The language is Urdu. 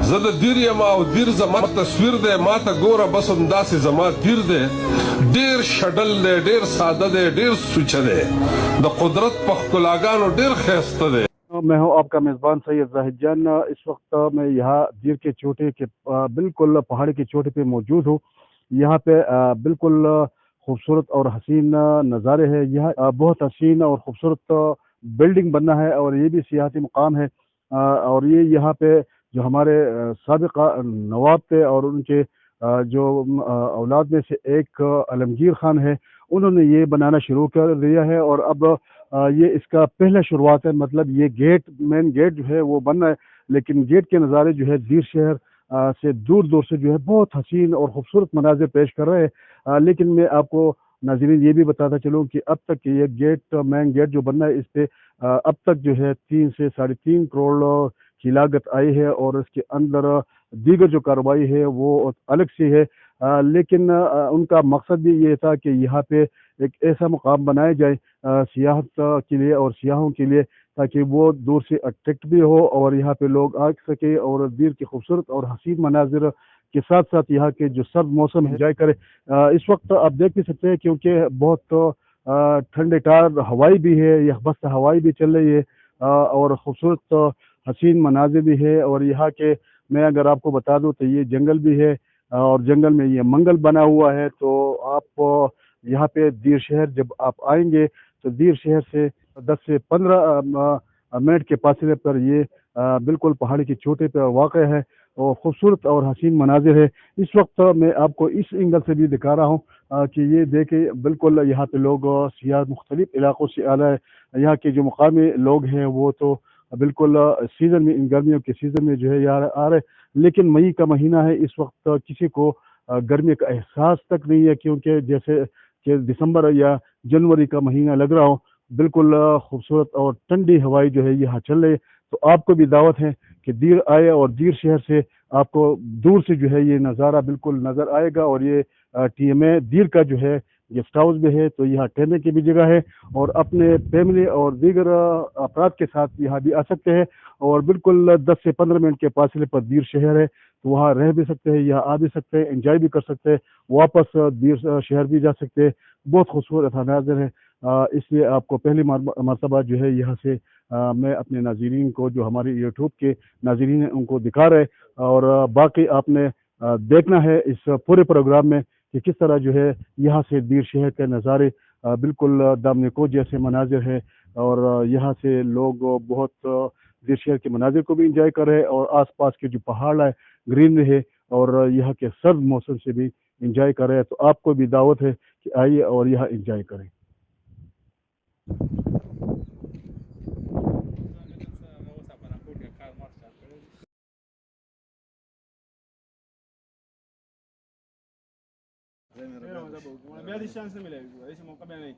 زه د دیر یم او دیر زما تصویر دی، ما ته ګوره بس همداسې زما دیر دی. ډېر شډل دی، ډېر ساده دی، ډېر سوچه دی، د قدرت په ښکلاګانو ډېر ښایسته دی. میں ہوں آپ کا میزبان سید زاہد جان. اس وقت میں یہاں دیر کے چوٹی کے بالکل پہاڑی کی چوٹی پہ موجود ہوں. یہاں پہ بالکل خوبصورت اور حسین نظارے ہیں. یہاں بہت حسین اور خوبصورت بلڈنگ بننا ہے اور یہ بھی سیاحتی مقام ہے. اور یہ یہاں پہ جو ہمارے سابقہ نواب تھے اور ان کے جو اولاد میں سے ایک عالمگیر خان ہے، انہوں نے یہ بنانا شروع کر دیا ہے. اور اب یہ اس کا پہلا شروعات ہے. مطلب یہ گیٹ، مین گیٹ جو ہے وہ بن رہا ہے، لیکن گیٹ کے نظارے جو ہے دیر شہر سے دور دور سے جو ہے بہت حسین اور خوبصورت مناظر پیش کر رہے ہیں. لیکن میں آپ کو ناظرین یہ بھی بتاتا چلوں کہ اب تک یہ گیٹ، مین گیٹ جو بننا ہے، اس پہ اب تک جو ہے 3 سے 3.5 کروڑ کی لاگت آئی ہے اور اس کے اندر دیگر جو کارروائی ہے وہ الگ سے ہے. لیکن ان کا مقصد بھی یہ تھا کہ یہاں پہ ایک ایسا مقام بنایا جائے سیاحت کے لیے اور سیاحوں کے لیے، تاکہ وہ دور سے اٹریکٹ بھی ہو اور یہاں پہ لوگ آ سکے اور دیر کے خوبصورت اور حسین مناظر کے ساتھ ساتھ یہاں کے جو سرد موسم انجوائے کرے. اس وقت آپ دیکھ بھی سکتے ہیں کیونکہ بہت ٹھنڈے ٹار ہوائی بھی ہے، یخبست ہوائی بھی چل رہی ہے اور خوبصورت حسین مناظر بھی ہے. اور یہاں کے میں اگر آپ کو بتا دوں تو یہ جنگل بھی ہے اور جنگل میں یہ منگل بنا ہوا ہے. تو آپ یہاں پہ دیر شہر جب آپ آئیں گے تو دیر شہر سے 10 سے 15 منٹ کے فاصلے پر یہ بالکل پہاڑی کی چوٹی پہ واقع ہے اور خوبصورت اور حسین مناظر ہے. اس وقت میں آپ کو اس اینگل سے بھی دکھا رہا ہوں کہ یہ دیکھیں بالکل یہاں پہ لوگ سیاح مختلف علاقوں سے آ رہے ہیں. یہاں کے جو مقامی لوگ ہیں وہ تو بالکل سیزن میں، ان گرمیوں کے سیزن میں جو ہے یہاں آ رہے ہیں. لیکن مئی کا مہینہ ہے، اس وقت کسی کو گرمی کا احساس تک نہیں ہے، کیونکہ جیسے کہ دسمبر یا جنوری کا مہینہ لگ رہا ہو. بالکل خوبصورت اور ٹھنڈی ہوائی جو ہے یہاں چل رہی ہے. تو آپ کو بھی دعوت ہے کہ دیر آئے اور دیر شہر سے آپ کو دور سے جو ہے یہ نظارہ بالکل نظر آئے گا. اور یہ ٹی ایم اے دیر کا جو ہے گیسٹ ہاؤس بھی ہے، تو یہاں ٹھہرنے کی بھی جگہ ہے اور اپنے فیملی اور دیگر افراد کے ساتھ یہاں بھی آ سکتے ہیں. اور بالکل 10 سے 15 منٹ کے فاصلے پر دیر شہر ہے، تو وہاں رہ بھی سکتے ہیں، یہاں آ بھی سکتے ہیں، انجوائے بھی کر سکتے ہیں، واپس دیر شہر بھی جا سکتے ہیں. بہت خوبصورت مناظر ہے. اس لیے آپ کو پہلی مرتبہ جو ہے یہاں سے میں اپنے ناظرین کو، جو ہمارے یوٹیوب کے ناظرین ہیں، ان کو دکھا رہے. اور باقی آپ نے دیکھنا ہے اس پورے پروگرام میں کہ کس طرح جو ہے یہاں سے دیر شہر کے نظارے بالکل دامن کو جیسے مناظر ہے. اور یہاں سے لوگ بہت دیر شہر کے مناظر کو بھی انجوائے کر رہے ہیں اور آس پاس کے جو پہاڑ ہے، گرینری ہے اور یہاں کے سرد موسم سے بھی انجوائے کر رہے ہیں. تو آپ کو بھی دعوت ہے کہ آئیے اور یہاں انجوائے کریں. بیا دې شانس نه ملایږي، ایسه موقع بیا نه وي.